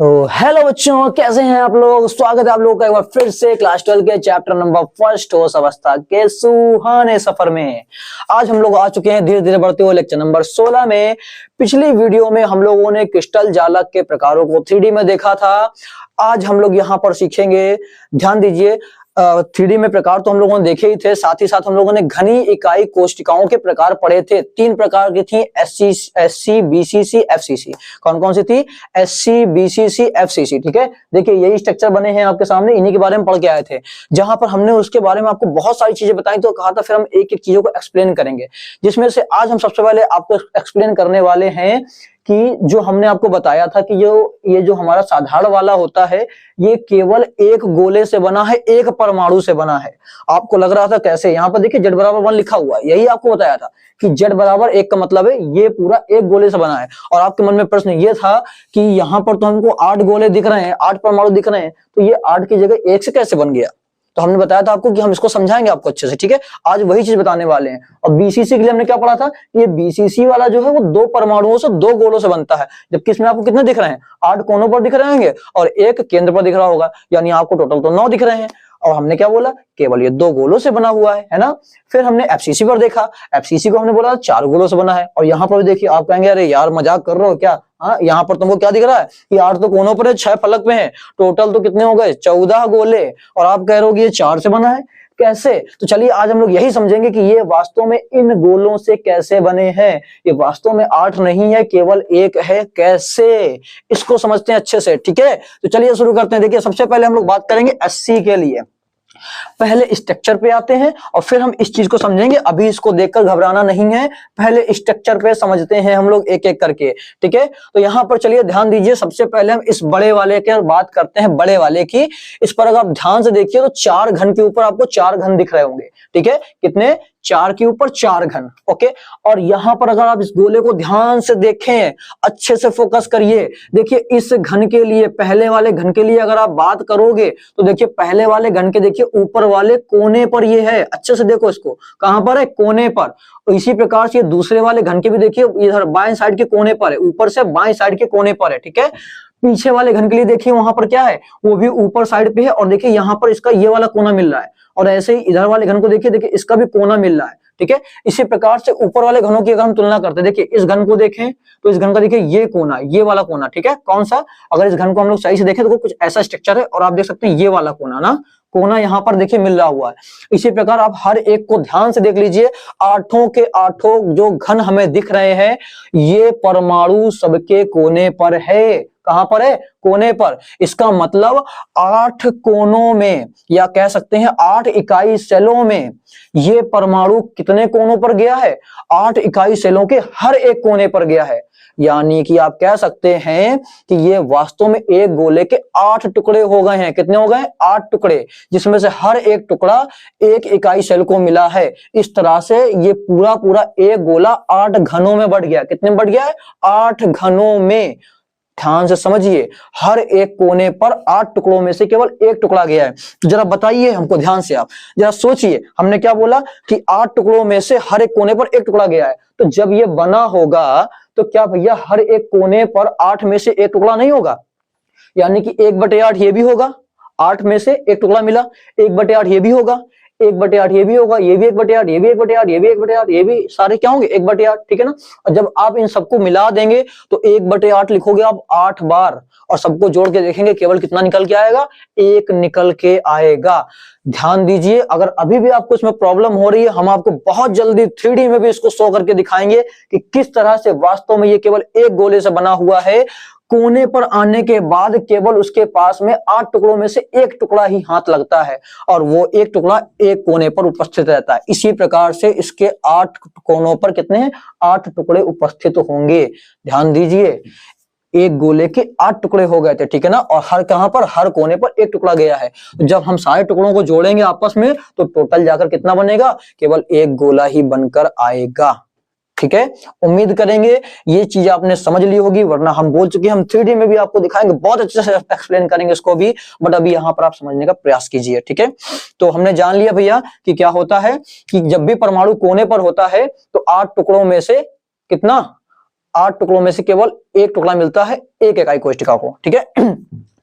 तो हेलो बच्चों, कैसे हैं आप लोग। स्वागत है आप लोगों का एक बार फिर से क्लास 12 के चैप्टर नंबर फर्स्ट ठोस अवस्था के सुहाने सफर में। आज हम लोग आ चुके हैं धीरे धीरे बढ़ते हुए लेक्चर नंबर 16 में। पिछली वीडियो में हम लोगों ने क्रिस्टल जालक के प्रकारों को 3D में देखा था। आज हम लोग यहाँ पर सीखेंगे, ध्यान दीजिए, 3D में प्रकार तो हम लोगों ने देखे ही थे, साथ ही साथ हम लोगों ने घनी इकाई कोष्टिकाओं के प्रकार पढ़े थे। 3 प्रकार की थी, एससी, बीसीसी, एफसीसी। कौन कौन सी थी? SC, BCC, FCC. ठीक है, देखिए यही स्ट्रक्चर बने हैं आपके सामने, इन्हीं के बारे में पढ़ के आए थे। जहां पर हमने उसके बारे में आपको बहुत सारी चीजें बताई, तो कहा था फिर हम एक एक चीजों को एक्सप्लेन करेंगे, जिसमें से आज हम सबसे पहले आपको एक्सप्लेन करने वाले हैं कि जो हमने आपको बताया था कि ये जो हमारा साधारण वाला होता है, ये केवल एक गोले से बना है, एक परमाणु से बना है। आपको लग रहा था कैसे? यहाँ पर देखिए Z बराबर 1 लिखा हुआ है, यही आपको बताया था कि Z बराबर 1 का मतलब है ये पूरा एक गोले से बना है। और आपके मन में प्रश्न ये था कि यहाँ पर तो हमको 8 गोले दिख रहे हैं, 8 परमाणु दिख रहे हैं, तो ये 8 की जगह 1 से कैसे बन गया? तो हमने बताया था आपको कि हम इसको समझाएंगे आपको अच्छे से। ठीक है, आज वही चीज बताने वाले हैं। और बीसीसी के लिए हमने क्या पढ़ा था? ये बीसीसी वाला जो है वो 2 परमाणुओं से 2 गोलों से बनता है, जबकि इसमें आपको कितने दिख रहे हैं? 8 कोनों पर दिख रहे होंगे और एक केंद्र पर दिख रहा होगा, यानी आपको टोटल तो 9 दिख रहे हैं। और हमने क्या बोला? केवल ये 2 गोलों से बना हुआ है ना। फिर हमने एफसीसी पर देखा, एफसीसी को हमने बोला 4 गोलों से बना है। और यहाँ पर देखिए, आप कहेंगे अरे यार मजाक कर रहे हो क्या? हाँ, यहाँ पर तुमको क्या दिख रहा है कि 8 तो कोनों पर है, 6 फलक पे है, टोटल तो कितने हो गए? 14 गोले। और आप कह रहे हो कि ये 4 से बना है, कैसे? तो चलिए आज हम लोग यही समझेंगे कि ये वास्तव में इन गोलों से कैसे बने हैं। ये वास्तव में 8 नहीं है, केवल 1 है। कैसे? इसको समझते हैं अच्छे से। ठीक है, तो चलिए शुरू करते हैं। देखिए, सबसे पहले हम लोग बात करेंगे एससी के लिए। पहले स्ट्रक्चर पे आते हैं और फिर हम इस चीज को समझेंगे। अभी इसको देखकर घबराना नहीं है, पहले स्ट्रक्चर पे समझते हैं हम लोग एक एक करके। ठीक है, तो यहां पर चलिए ध्यान दीजिए। सबसे पहले हम इस बड़े वाले की बात करते हैं, बड़े वाले की। इस पर अगर आप ध्यान से देखिए तो 4 घन के ऊपर आपको 4 घन दिख रहे होंगे। ठीक है, कितने? 4 के ऊपर 4 घन। ओके, और यहां पर अगर आप इस गोले को ध्यान से देखें, अच्छे से फोकस करिए, देखिए इस घन के लिए, पहले वाले घन के लिए अगर आप बात करोगे तो देखिए पहले वाले घन के देखिए ऊपर वाले कोने पर ये है। अच्छे से देखो इसको, कहां पर है? कोने पर। और इसी प्रकार से दूसरे वाले घन के भी देखिए इधर बाएं साइड के कोने पर है, ऊपर से बाएं साइड के कोने पर है। ठीक है, पीछे वाले घन के लिए देखिए वहां पर क्या है, वो भी ऊपर साइड पे है। और देखिए यहाँ पर इसका ये वाला कोना मिल रहा है, और ऐसे ही इधर वाले घन को देखिए, देखिए इसका भी कोना मिल रहा है। ठीक है, इसी प्रकार से ऊपर वाले घनों की अगर हम तुलना करते हैं, देखिए इस घन को देखें तो इस घन का देखिए ये कोना, ये वाला कोना। ठीक है, कौन सा? अगर इस घन को हम लोग सही से देखें तो कुछ ऐसा स्ट्रक्चर है, और आप देख सकते हैं ये वाला कोना ना, कोना यहाँ पर देखिए मिल रहा हुआ है। इसी प्रकार आप हर एक को ध्यान से देख लीजिए, 8 के 8 जो घन हमें दिख रहे हैं, ये परमाणु सबके कोने पर है। कहां पर है? कोने पर। इसका मतलब 8 कोनों में, या कह सकते हैं 8 इकाई सेलों में, ये परमाणु कितने कोनों पर गया है? 8 इकाई सेलों के हर एक कोने पर गया है। यानी कि आप कह सकते हैं कि ये वास्तव में एक गोले के 8 टुकड़े हो गए हैं। कितने हो गए? 8 टुकड़े, जिसमें से हर एक टुकड़ा एक इकाई सेल को मिला है। इस तरह से ये पूरा पूरा एक गोला 8 घनों में बढ़ गया। कितने में बढ़ गया है? 8 घनों में। ध्यान से समझिए, हर एक कोने पर 8 टुकड़ों में से केवल एक टुकड़ा गया है। तो जरा बताइए हमको, ध्यान से आप जरा सोचिए, हमने क्या बोला कि 8 टुकड़ों में से हर एक कोने पर एक टुकड़ा गया है। तो जब ये बना होगा तो क्या भैया हर एक कोने पर 8 में से एक टुकड़ा नहीं होगा? यानी कि 1/8 ये भी होगा, 8 में से एक टुकड़ा मिला, 1/8 ये भी होगा, 1/8 ये भी होगा, ये भी 1/8, ये भी 1/8, ये भी 1/8, ये भी सारे क्या होंगे? 1/8। ठीक है ना। और जब आप इन सबको मिला देंगे तो 1/8 लिखोगे आप 8 बार, और सबको जोड़ के देखेंगे केवल कितना निकल के आएगा? 1 निकल के आएगा। ध्यान दीजिए, अगर अभी भी आपको इसमें प्रॉब्लम हो रही है, हम आपको बहुत जल्दी 3D में भी इसको शो करके दिखाएंगे कि किस तरह से वास्तव में ये केवल एक गोले से बना हुआ है। कोने पर आने के बाद केवल उसके पास में 8 टुकड़ों में से एक टुकड़ा ही हाथ लगता है, और वो एक टुकड़ा एक कोने पर उपस्थित रहता है। इसी प्रकार से इसके 8 कोनों पर कितने हैं? 8 टुकड़े उपस्थित होंगे। ध्यान दीजिए, एक गोले के 8 टुकड़े हो गए थे। ठीक है ना, और हर कहां पर? हर कोने पर एक टुकड़ा गया है। जब हम सारे टुकड़ों को जोड़ेंगे आपस में तो टोटल जाकर कितना बनेगा? केवल एक गोला ही बनकर आएगा। ठीक है, उम्मीद करेंगे ये चीज आपने समझ ली होगी, वरना हम बोल चुके हैं, हम 3D में भी आपको दिखाएंगे, बहुत अच्छे से एक्सप्लेन करेंगे इसको भी, बट अभी यहाँ पर आप समझने का प्रयास कीजिए। ठीक है, तो हमने जान लिया भैया कि क्या होता है कि जब भी परमाणु कोने पर होता है तो 8 टुकड़ों में से कितना? 8 टुकड़ों में से केवल एक टुकड़ा मिलता है एक इकाई कोशिका को, ठीक है।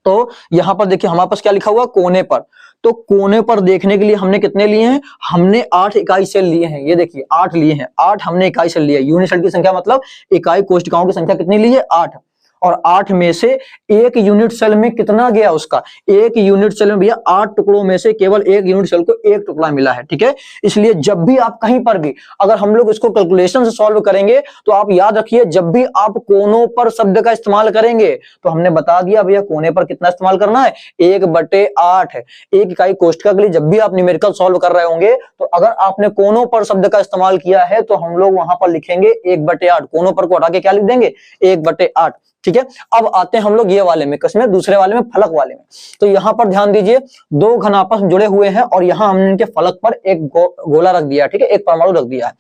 तो यहां पर देखिए हमारे पास क्या लिखा हुआ कोने पर, तो कोने पर देखने के लिए हमने कितने लिए हैं, हमने 8 इकाई सेल लिए हैं, ये देखिए 8 लिए हैं, 8 हमने इकाई सेल लिए, यूनिट सेल की संख्या मतलब इकाई कोशिकाओं की संख्या कितनी ली है 8, और 8 में से एक यूनिट सेल में कितना गया उसका, एक यूनिट सेल में भैया 8 टुकड़ों में से केवल एक यूनिट सेल को एक टुकड़ा मिला है, ठीक है। इसलिए जब भी आप कहीं पर भी अगर हम लोग इसको कैलकुलेशन से सॉल्व करेंगे तो आप याद रखिए जब भी आप कोनों पर शब्द का इस्तेमाल करेंगे तो हमने बता दिया भैया कोने पर कितना इस्तेमाल करना है 1/8, एक इकाई कोष्ठक के लिए जब भी आप न्यूमेरिकल सॉल्व कर रहे होंगे तो अगर आपने कोनों पर शब्द का इस्तेमाल किया है तो हम लोग वहां पर लिखेंगे 1/8, कोनों पर को हटा के क्या लिख देंगे 1/8, ठीक है। अब आते हैं हम लोग ये वाले में, किसमें, दूसरे वाले में, फलक वाले में। तो यहां पर ध्यान दीजिए दो घन आपस में जुड़े हुए हैं और यहां हमने इनके फलक पर एक गोला रख दिया, ठीक है, एक परमाणु रख दिया है।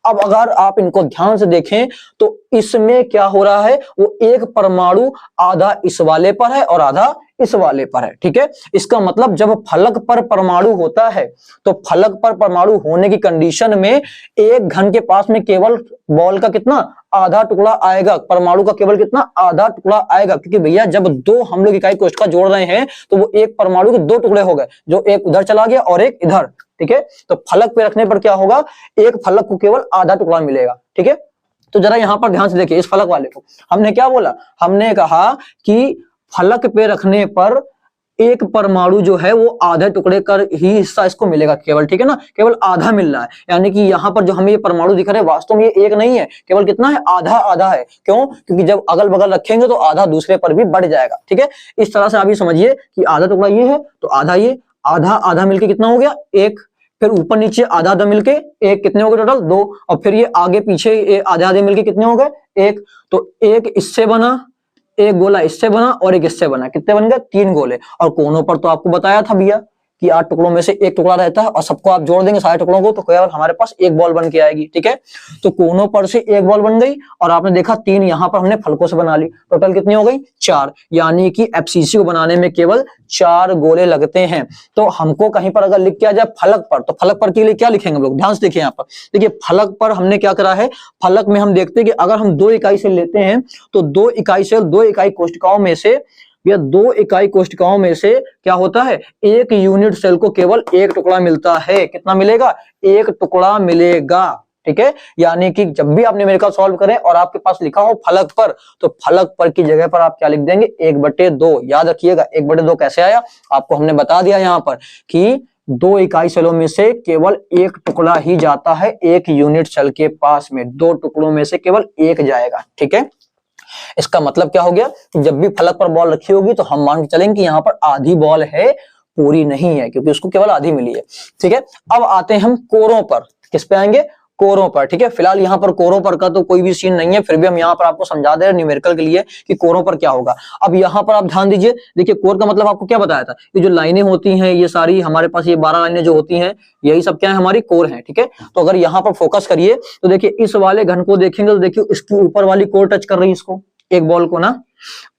अब अगर आप इनको ध्यान से देखें तो इसमें क्या हो रहा है, वो एक परमाणु आधा इस वाले पर है और आधा इस वाले पर है, ठीक है। इसका मतलब जब फलक पर परमाणु होता है तो फलक पर परमाणु होने की कंडीशन में एक घन के पास में केवल बॉल का कितना आधा टुकड़ा आएगा, परमाणु का केवल कितना आधा टुकड़ा आएगा, क्योंकि भैया जब दो हम लोग इकाई कोशिका जोड़ रहे हैं तो वो एक परमाणु के दो टुकड़े हो गए, जो एक उधर चला गया और एक इधर, ठीक है। तो फलक पे रखने पर क्या होगा, एक फलक को केवल आधा टुकड़ा मिलेगा, ठीक है। तो जरा यहां पर ध्यान से देखिए इस फलक वाले को, हमने क्या बोला, हमने कहा कि फलक पे रखने पर एक परमाणु जो है वो आधे टुकड़े का ही हिस्सा इसको मिलेगा केवल, ठीक है ना, केवल आधा मिल रहा है। यानी कि यहाँ पर जो हमें ये परमाणु दिख रहे हैं वास्तव में ये एक नहीं है, केवल कितना है, आधा आधा है। क्यों, क्योंकि जब अगल बगल रखेंगे तो आधा दूसरे पर भी बढ़ जाएगा, ठीक है। इस तरह से आप ये समझिए कि आधा टुकड़ा ये है तो आधा ये, आधा आधा मिलके कितना हो गया एक, फिर ऊपर नीचे आधा आधा मिलके एक, कितने हो गए टोटल 2, और फिर ये आगे पीछे आधे आधे मिलके कितने हो गए 1। तो एक इससे बना, एक गोला इससे बना और एक इससे बना, कितने बन गए 3 गोले। और कोनों पर तो आपको बताया था भैया कि 8 टुकड़ों में से एक टुकड़ा रहता है और सबको आप जोड़ देंगे सारे टुकड़ों को तो केवल हमारे पास एक बॉल बन के आएगी, ठीक है। तो कोनों पर से एक बॉल बन गई और आपने देखा 3 यहाँ पर हमने फलकों से बना ली, टोटल कितनी हो गई 4, यानी कि एफसीसी को बनाने में केवल 4 गोले लगते हैं। तो हमको कहीं पर अगर लिख किया जाए फलक पर, तो फलक पर के लिए क्या लिखेंगे हम लोग, ध्यान से देखिए यहाँ पर, देखिए फलक पर हमने क्या करा है, फलक में हम देखते हैं कि अगर हम 2 इकाई सेल लेते हैं तो 2 इकाई सेल 2 इकाई कोशिकाओं में से या 2 इकाई कोशिकाओं में से क्या होता है, एक यूनिट सेल को केवल एक टुकड़ा मिलता है, कितना मिलेगा, एक टुकड़ा मिलेगा, ठीक है। यानी कि जब भी आप न्यूमेरिकल सॉल्व करें और आपके पास लिखा हो फलक पर, तो फलक पर की जगह पर आप क्या लिख देंगे 1/2। याद रखिएगा 1/2 कैसे आया, आपको हमने बता दिया यहाँ पर कि 2 इकाई सेलों में से केवल एक टुकड़ा ही जाता है एक यूनिट सेल के पास में, 2 टुकड़ों में से केवल एक जाएगा, ठीक है। इसका मतलब क्या हो गया कि जब भी फलक पर बॉल रखी होगी तो हम मान के चलेंगे कि यहाँ पर आधी बॉल है, पूरी नहीं है, क्योंकि उसको केवल आधी मिली है, ठीक है। अब आते हैं हम कोरों पर, किस पे आएंगे, कोरों पर, ठीक है। फिलहाल यहाँ पर कोरों पर का तो कोई भी सीन नहीं है, फिर भी हम यहाँ पर आपको समझा दे रहे हैं न्यूमेरिकल के लिए कि कोरों पर क्या होगा। अब यहाँ पर आप ध्यान दीजिए, देखिए कोर का मतलब आपको क्या बताया था, ये जो लाइनें होती हैं ये सारी हमारे पास, ये 12 लाइनें जो होती हैं यही सब क्या है, हमारी कोर है, ठीक है। तो अगर यहाँ पर फोकस करिए तो देखिए इस वाले घन को देखेंगे तो देखिए इसकी ऊपर वाली कोर टच कर रही है इसको, एक बॉल को ना,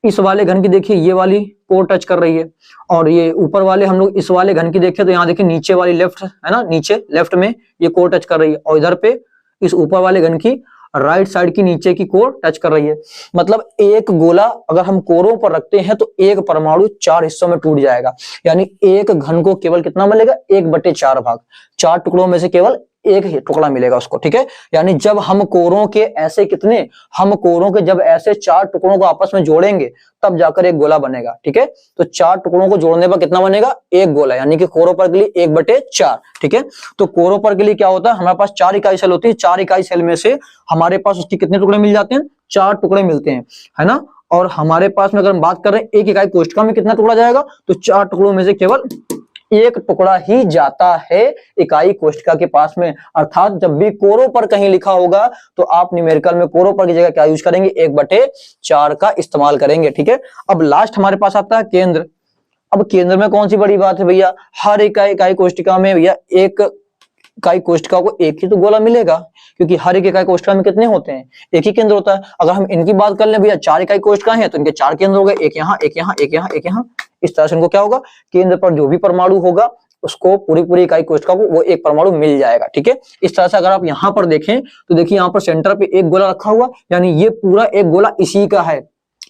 इस वाले घन की देखिए ये वाली कोर टच कर रही है, और ये ऊपर वाले हम लोग इस वाले घन की देखें तो यहाँ देखिए नीचे वाली लेफ्ट है ना, नीचे लेफ्ट में ये कोर टच कर रही है, और इधर पे इस ऊपर वाले घन की राइट साइड की नीचे की कोर टच कर रही है। मतलब एक गोला अगर हम कोरों पर रखते हैं तो एक परमाणु 4 हिस्सों में टूट जाएगा, यानी एक घन को केवल कितना मिलेगा 1/4 भाग, 4 टुकड़ों में से केवल एक ही टुकड़ा मिलेगा उसको, ठीक है। यानी जब हम कोरों के ऐसे कितने, हम कोरों के जब ऐसे 4 टुकड़ों को आपस में जोड़ेंगे तब जाकर एक गोला बनेगा, ठीक है। तो 4 टुकड़ों को जोड़ने पर कितना बनेगा, एक गोला, यानी कि कोरों पर के लिए 1/4, ठीक है। तो कोरों पर के लिए क्या होता है, हमारे पास 4 इकाई सेल होती है, 4 इकाई सेल में से हमारे पास उसके कितने टुकड़े मिल जाते हैं, 4 टुकड़े मिलते हैं, है ना। और हमारे पास में अगर हम बात कर रहे हैं एक इकाई कोशिका में कितना टुकड़ा जाएगा, तो 4 टुकड़ों में से केवल एक टुकड़ा ही जाता है इकाई कोशिका के पास में। अर्थात जब भी कोरों पर कहीं लिखा होगा तो आप न्यूमेरिकल में कोरों पर की जगह क्या यूज करेंगे, 1/4 का इस्तेमाल करेंगे, ठीक है। अब लास्ट हमारे पास आता है केंद्र। अब केंद्र में कौन सी बड़ी बात है भैया, हर इकाई कोशिका में भैया एक इकाई कोशिका को एक ही तो गोला मिलेगा, क्योंकि हर एक इकाई कोशिका में कितने होते हैं, एक ही केंद्र होता है। अगर हम इनकी बात कर लें भैया 4 इकाई कोशिकाएं हैं तो इनके 4 केंद्र हो गए, एक यहाँ एक यहाँ एक यहाँ एक यहाँ, इस तरह से इनको क्या होगा, केंद्र पर जो भी परमाणु होगा उसको पूरी पूरी इकाई कोशिका को वो एक परमाणु मिल जाएगा। ठीक है, इस तरह से अगर आप यहाँ पर देखें तो देखिए यहाँ पर सेंटर पे एक गोला रखा हुआ, यानी ये पूरा एक गोला इसी का है,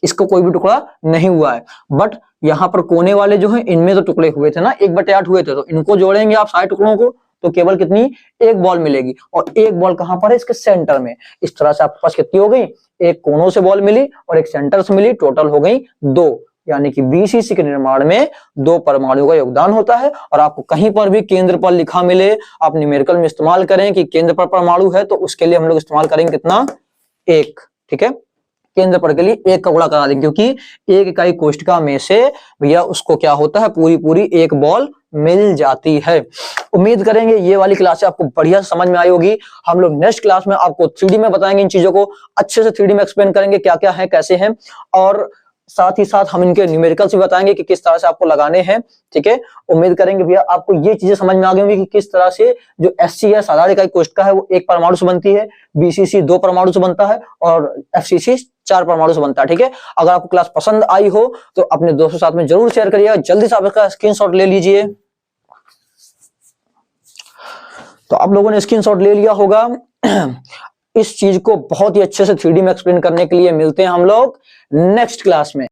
इसका कोई भी टुकड़ा नहीं हुआ है। बट यहाँ पर कोने वाले जो है इनमें तो टुकड़े हुए थे ना, 1/8 हुए थे, तो इनको जोड़ेंगे आप सारे टुकड़ों को तो केवल कितनी, एक बॉल मिलेगी। और एक बॉल कहां पर है, इसके सेंटर में। इस तरह से आपके पास कितनी हो गई, एक कोनों से बॉल मिली और एक सेंटर से मिली, टोटल हो गई 2। यानी कि बीसीसी के निर्माण में 2 परमाणुओं का योगदान होता है। और आपको कहीं पर भी केंद्र पर लिखा मिले, आप न्यूमेरिकल में इस्तेमाल करें कि केंद्र पर परमाणु है, तो उसके लिए हम लोग इस्तेमाल करेंगे कितना, 1। ठीक है, केंद्र पर के लिए 1 का गुणा करा देंगे, क्योंकि एक इकाई कोशिका में से भैया उसको क्या होता है, पूरी पूरी एक बॉल मिल जाती है। उम्मीद करेंगे ये वाली क्लास आपको बढ़िया समझ में आई होगी। हम लोग नेक्स्ट क्लास में आपको 3D में बताएंगे, इन चीजों को अच्छे से 3D में एक्सप्लेन करेंगे क्या क्या है, कैसे हैं, और साथ ही साथ हम इनके न्यूमेरिकल्स भी बताएंगे कि किस तरह से आपको लगाने हैं। ठीक है, उम्मीद करेंगे भैया आपको ये चीजें समझ में आ गई होंगी कि किस तरह से जो एससी है, साधारण इकाई कोशिका है, वो 1 परमाणु से बनती है, बीसीसी 2 परमाणु से बनता है और एफसीसी 4 परमाणु से बनता है। ठीक है, अगर आपको क्लास पसंद आई हो तो अपने दोस्तों के साथ में जरूर शेयर करिएगा। जल्दी से आप इसका स्क्रीनशॉट ले लीजिए। तो आप लोगों ने स्क्रीनशॉट ले लिया होगा। इस चीज को बहुत ही अच्छे से 3D में एक्सप्लेन करने के लिए मिलते हैं हम लोग नेक्स्ट क्लास में।